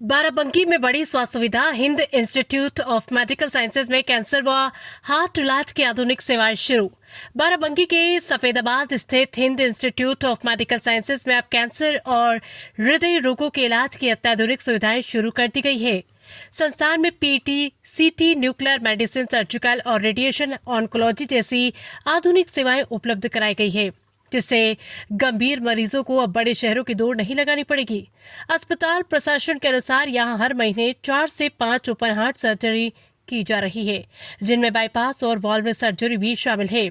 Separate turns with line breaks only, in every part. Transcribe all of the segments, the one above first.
बाराबंकी में बड़ी स्वास्थ्य सुविधा Hind institute of medical sciences में कैंसर व हार्ट इलाज की आधुनिक सेवाएं शुरू। बाराबंकी के सफेदाबाद स्थित Hind institute of medical sciences में अब कैंसर और हृदय रोगों के इलाज की अत्याधुनिक सुविधाएं शुरू कर दी गई है। संस्थान में पीटी, सीटी, न्यूक्लियर मेडिसिन, सर्जिकल और रेडिएशन ऑन्कोलॉजी जैसी आधुनिक सेवाएं उपलब्ध कराई गई है, जिससे गंभीर मरीजों को अब बड़े शहरों की दौड़ नहीं लगानी पड़ेगी। अस्पताल प्रशासन के अनुसार यहां हर महीने 4 से 5 ओपन हार्ट सर्जरी की जा रही है, जिनमें बाईपास और वॉल्व सर्जरी भी शामिल है।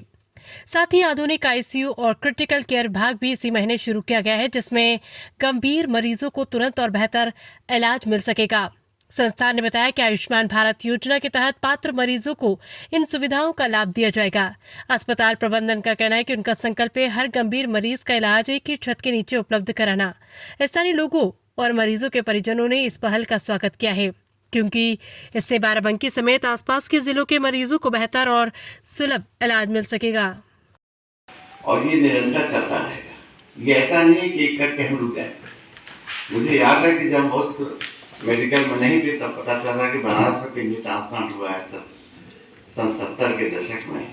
साथ ही आधुनिक आईसीयू और क्रिटिकल केयर विभाग भी इसी महीने शुरू किया गया है, जिसमें गंभीर मरीजों को तुरंत और बेहतर इलाज मिल सकेगा। संस्थान ने बताया कि आयुष्मान भारत योजना के तहत पात्र मरीजों को इन सुविधाओं का लाभ दिया जाएगा। अस्पताल प्रबंधन का कहना है कि उनका संकल्प है हर गंभीर मरीज का इलाज एक ही छत के नीचे उपलब्ध कराना। स्थानीय लोगों और मरीजों के परिजनों ने इस पहल का स्वागत किया है, क्योंकि इससे बाराबंकी समेत आसपास के जिलों के मरीजों को बेहतर और सुलभ इलाज मिल सकेगा।
और ये निरंतर चलता रहेगा। ये ऐसा नहीं है कि एक करके हम रुक जाए। मुझे याद है कि जब बहुत मेडिकल में नहीं थे तब पता चला कि बनारस में किडनी ट्रांसप्लांट हुआ है सन 70 के दशक में।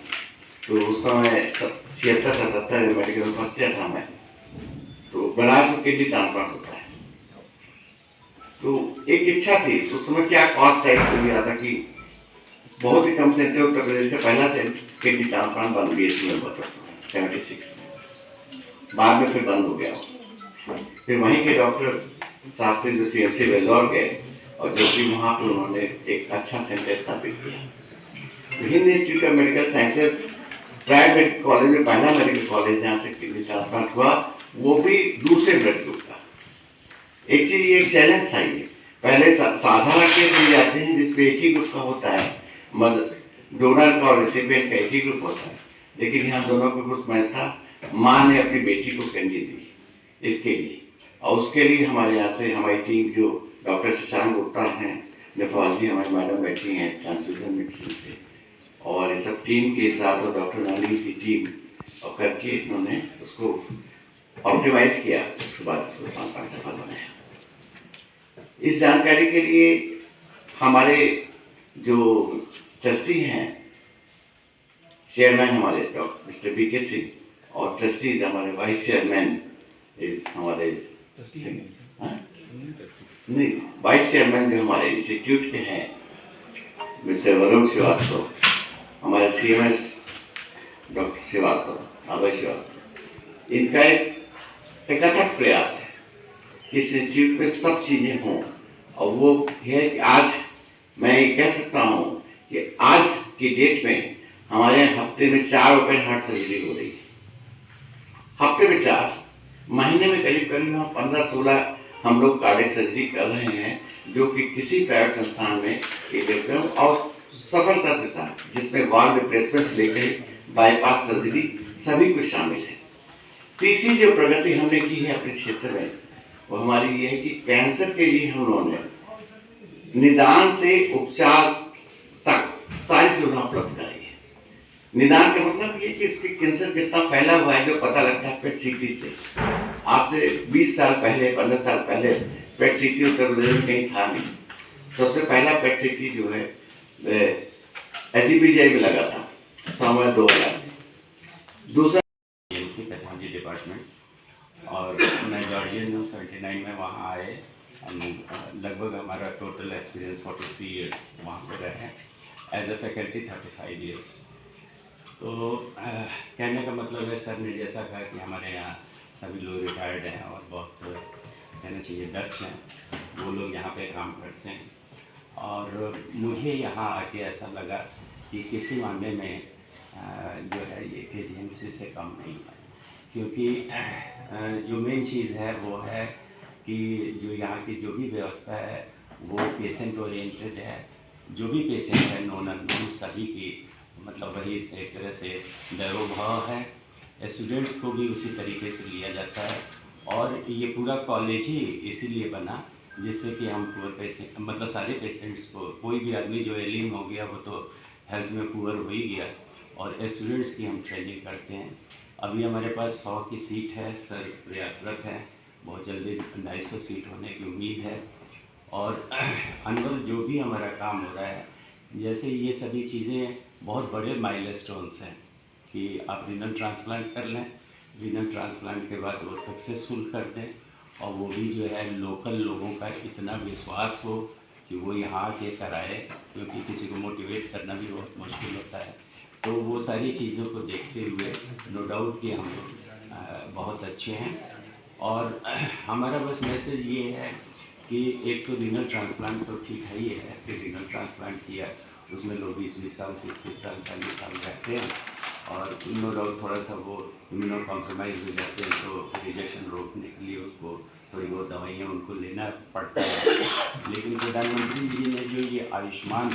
तो उस समय 76-77 मेडिकल में फर्स्ट ईयर था मैं, तो बनारस में किडनी ट्रांसप्लांट होता है। तो एक इच्छा थी उस समय, क्या कॉस्ट टाइप हो गया था कि बहुत ही कम सेंटर उत्तर प्रदेश का पहला सेंटर किडनी ट्रांसप्लांट बन BSc में हुआ था 76 में। बाद में फिर बंद हो गया। फिर वहीं के डॉक्टर साहब थे जो CMC वेल्लोर गए और जो कि वहाँ पर उन्होंने एक अच्छा सेंटर स्थापित किया। Hind institute of medical sciences private medical college में पहला मेडिकल कॉलेज जहाँ से किडनी ट्रांसप्लांट हुआ, वो भी दूसरे ब्लड ग्रुप का। एक चीज एक चैलेंज था, ये पहले साधारण केस मिल जाते हैं जिसपे एक ही ग्रुप का होता है, डोनर का और रिसिपिएंट का एक ही ग्रुप होता है, लेकिन यहाँ दोनों का ग्रुप में था। माँ ने अपनी बेटी को किडनी दी इसके लिए, और उसके लिए हमारे यहाँ से हमारी टीम जो डॉक्टर शशांक गुप्ता हैं, नेफ्रोलॉजी हमारी मैडम बैठी हैं ट्रांसफ्यूजन मेडिसिन से, और इस सब टीम के साथ और डॉक्टर नानी की टीम और करके इन्होंने उसको ऑप्टिमाइज किया। उसके बाद उसको 5 सफल बनाया। इस जानकारी के लिए हमारे जो ट्रस्टी हैं, चेयरमैन हमारे डॉक्टर मिस्टर BK सिंह, और ट्रस्टीज हमारे वाइस चेयरमैन हमारे नहीं वाइस चेयरमैन जो हमारे इंस्टीट्यूट के हैं मिस्टर वरुण श्रीवास्तव, हमारे CMS डॉक्टर श्रीवास्तव, अभय श्रीवास्तव। इनका एक अथक प्रयास है कि इस इंस्टीट्यूट में सब चीज़ें हों, और वो है कि आज मैं ये कह सकता हूँ कि आज की डेट में हमारे यहाँ हफ्ते में 4 ओपन हार्ट सर्जरी हो रही है। हफ्ते में 4, महीने में करीब 15-16 हम लोग कार्डियक सर्जरी कर रहे हैं, जो कि किसी प्राइवेट संस्थान में एक और सफलता के साथ, जिसमें वाल्व रिप्लेसमेंट लेकर बाईपास सर्जरी सभी कुछ शामिल है। तीसरी जो प्रगति हमने की है अपने क्षेत्र में, वो हमारी ये है कि कैंसर के लिए हम लोगों ने निदान से उपचार तक सारी सुविधा उपलब्ध कराई है। निदान का मतलब ये कि उसके कैंसर कितना फैला हुआ है जो पता लगता है PET CT से। आज से 20 साल पहले, 15 साल पहले PET CT उत्तर प्रदेश में कहीं था नहीं। सबसे पहला PET CT जो है SEPGI में लगा था समय 2000 में। दूसरा
पैथोलॉजी डिपार्टमेंट, और मैं जॉर्जियन 79 में वहाँ आए। लगभग हमारा टोटल एक्सपीरियंस 43 ईयर्स वहाँ पर रहे, एज अ फैकल्टी 35 ईयर्स। तो कहने का मतलब है, सर ने जैसा कहा कि हमारे यहाँ सभी लोग रिटायर्ड हैं और बहुत कहना चाहिए दक्ष हैं, वो लोग यहाँ पे काम करते हैं। और मुझे यहाँ आके ऐसा लगा कि किसी मामले में जो है ये KGMC से कम नहीं है, क्योंकि जो मेन चीज़ है वो है कि जो यहाँ की जो भी व्यवस्था है वो पेशेंट ओरिएंटेड है। जो भी पेशेंट है नॉन अननोन सभी की मतलब वही एक तरह से दैवभाव है। स्टूडेंट्स को भी उसी तरीके से लिया जाता है, और ये पूरा कॉलेज ही इसीलिए बना जिससे कि हम पुअर पेशेंट मतलब सारे पेशेंट्स को, कोई भी आदमी जो एलिम हो गया वो तो हेल्थ में पुअर हो ही गया, और स्टूडेंट्स की हम ट्रेनिंग करते हैं। अभी हमारे पास 100 की सीट है, सर प्रयासरत हैं, बहुत जल्दी 250 सीट होने की उम्मीद है। और अंदर जो भी हमारा काम हो रहा है, जैसे ये सभी चीज़ें बहुत बड़े माइलस्टोन्स हैं कि आप रीनल ट्रांसप्लांट कर लें, रीनल ट्रांसप्लांट के बाद वो सक्सेसफुल कर दें, और वो भी जो है लोकल लोगों का इतना विश्वास हो कि वो यहाँ आके कराए, क्योंकि किसी को मोटिवेट करना भी बहुत मुश्किल होता है। तो वो सारी चीज़ों को देखते हुए नो डाउट कि हम लोग बहुत अच्छे हैं। और हमारा बस मैसेज ये है कि एक तो रीनल ट्रांसप्लांट तो ठीक है ही है, फिर रीनल ट्रांसप्लांट किया, उसमें लोग 20-20 साल, 30-30 साल, 40 साल रहते हैं, और नो डाउट थोड़ा सा वो इम्यूनो कॉम्प्रोमाइज़ हो जाते हैं, तो रिजेक्शन रोकने के लिए उसको थोड़ी बहुत दवाइयाँ उनको लेना पड़ता है। लेकिन प्रधानमंत्री जी ने जो ये आयुष्मान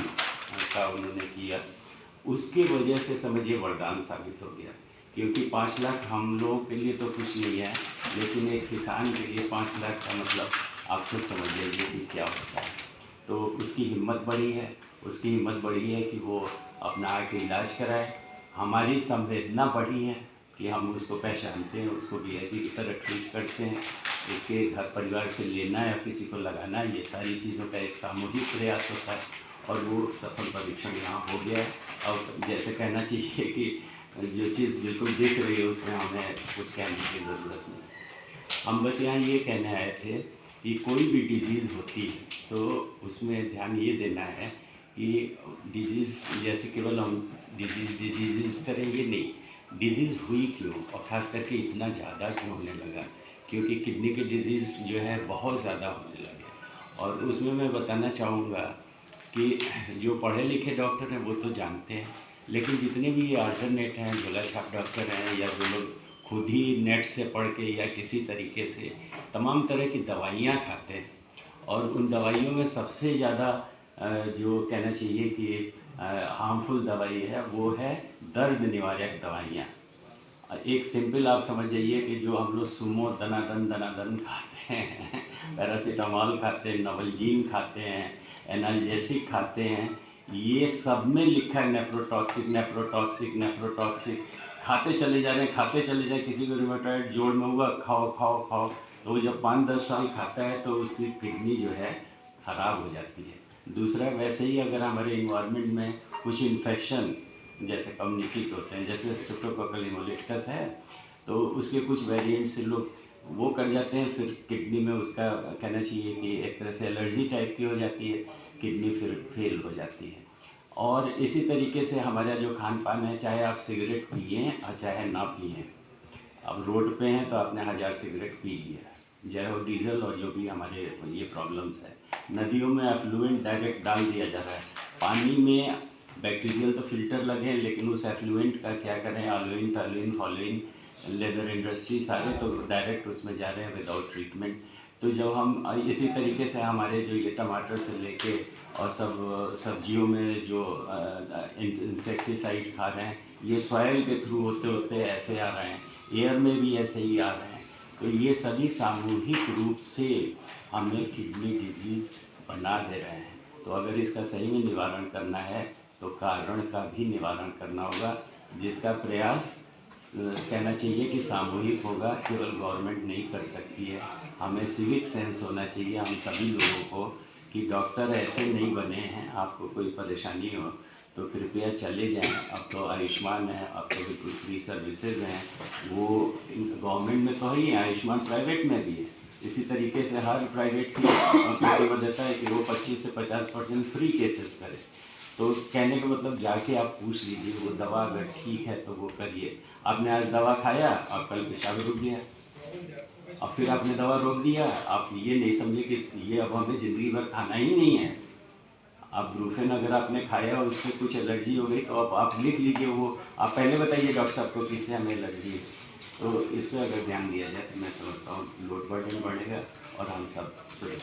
का उन्होंने किया, उसकी वजह से समझिए वरदान साबित हो गया, क्योंकि 5 लाख हम लोगों के लिए तो कुछ नहीं है, लेकिन एक किसान के लिए 5 लाख का मतलब आप खुद समझ लीजिए कि क्या होता है। तो उसकी हिम्मत बढ़ी है, उसकी हिम्मत बढ़ी है कि वो अपना आके इलाज कराए। हमारी संवेदना बढ़ी है कि हम उसको पहचानते हैं, उसको वीआईपी की तरह ट्रीट करते हैं, उसके घर परिवार से लेना या किसी को लगाना, ये सारी चीज़ों का एक सामूहिक प्रयास होता है, और वो सफल परीक्षण यहाँ हो गया है। और जैसे कहना चाहिए कि जो चीज़ बिल्कुल दिख रही है उसमें हमें कुछ कहने की ज़रूरत नहीं। हम बस यहाँ ये कहने आए थे कि कोई भी डिजीज़ होती है तो उसमें ध्यान ये देना है कि डिजीज़ जैसे केवल हम डिजीज़ करें, ये नहीं, डिजीज़ हुई क्यों, और ख़ास करके इतना ज़्यादा क्यों होने लगा, क्योंकि किडनी के डिजीज़ जो है बहुत ज़्यादा होने लगे। और उसमें मैं बताना चाहूँगा कि जो पढ़े लिखे डॉक्टर हैं वो तो जानते हैं, लेकिन जितने भी ये अल्टरनेट हैं, झोला छाप डॉक्टर हैं, या जो लोग खुद ही नेट से पढ़ के या किसी तरीके से तमाम तरह की दवाइयाँ खाते हैं, और उन दवाइयों में सबसे ज़्यादा जो कहना चाहिए कि हार्मफुल दवाई है वो है दर्द निवारक दवाइयाँ। एक सिंपल आप समझ जाइए कि जो हम लोग सुमो दनादन खाते हैं, पैरासीटामॉल खाते हैं, नवलजीन खाते हैं, एनाल्जेसिक खाते हैं, ये सब में लिखा है नेफ्रोटॉक्सिक नेफ्रोटॉक्सिक नेफ्रोटॉक्सिक। खाते चले जा रहे हैं, खाते चले जाए, किसी को रिमेटॉइड जोड़ में हुआ, खाओ खाओ खाओ, तो वो जब 5-10 साल खाता है तो उसकी किडनी जो है ख़राब हो जाती है। दूसरा, वैसे ही अगर हमारे इन्वायरमेंट में कुछ इन्फेक्शन जैसे कम्युनिटी के होते हैं, जैसे स्ट्रेप्टोकोकल हेमोलिटिकस है, तो उसके कुछ वेरिएंट से लोग वो कर जाते हैं, फिर किडनी में उसका कहना चाहिए कि एक तरह से एलर्जी टाइप की हो जाती है, किडनी फिर फेल हो जाती है। और इसी तरीके से हमारा जो खान पान है, चाहे आप सिगरेट पिए और चाहे ना पिए, अब रोड पे हैं तो आपने 1000 सिगरेट पी लिया, चाहे वो डीजल और जो भी हमारे ये प्रॉब्लम्स है। नदियों में एफ्लुएंट डायरेक्ट डाल दिया जा रहा है, पानी में बैक्टीरियल तो फिल्टर लगे हैं, लेकिन उस एफ्लुएंट का क्या करें, आलुइन टर्लिन फॉलोइन लेदर इंडस्ट्री सारे तो डायरेक्ट उसमें जा रहे हैं विदाउट ट्रीटमेंट। तो जब हम इसी तरीके से हमारे जो ये टमाटर से लेके और सब सब्जियों में जो इंसेक्टिसाइड खा रहे हैं, ये सॉइल के थ्रू होते होते ऐसे आ रहे हैं, एयर में भी ऐसे ही आ रहे हैं। तो ये सभी सामूहिक रूप से हमें किडनी डिजीज़ बना दे रहे हैं। तो अगर इसका सही में निवारण करना है तो कारण का भी निवारण करना होगा, जिसका प्रयास कहना चाहिए कि सामूहिक होगा, केवल गवर्नमेंट नहीं कर सकती है। हमें सिविक सेंस होना चाहिए हम सभी लोगों को कि डॉक्टर ऐसे नहीं बने हैं, आपको कोई परेशानी हो तो कृपया चले जाएं। अब तो आयुष्मान है, अब तो बिल्कुल फ्री सर्विसेज हैं, वो गवर्नमेंट में तो ही है, आयुष्मान प्राइवेट में भी है। इसी तरीके से हर प्राइवेट की प्रतिबद्धता है कि वो 25 से 50% फ्री केसेस करे। तो कहने का मतलब जाके आप पूछ लीजिए, वो दवा अगर ठीक है तो वो करिए। आपने आज दवा खाया और कल पेशाब रुक गया, और फिर आपने दवा रोक दिया, आप ये नहीं समझे कि ये अब हमें ज़िंदगी भर खाना ही नहीं है। अब ब्रूफेन अगर आपने खाया और उससे कुछ एलर्जी हो गई तो अब आप लिख लीजिए, वो आप पहले बताइए डॉक्टर साहब को किससे हमें एलर्जी है। तो इस पर अगर ध्यान दिया जाए तो मैं समझता हूँ लोड बर्डन बढ़ेगा और हम सब सुरक्षित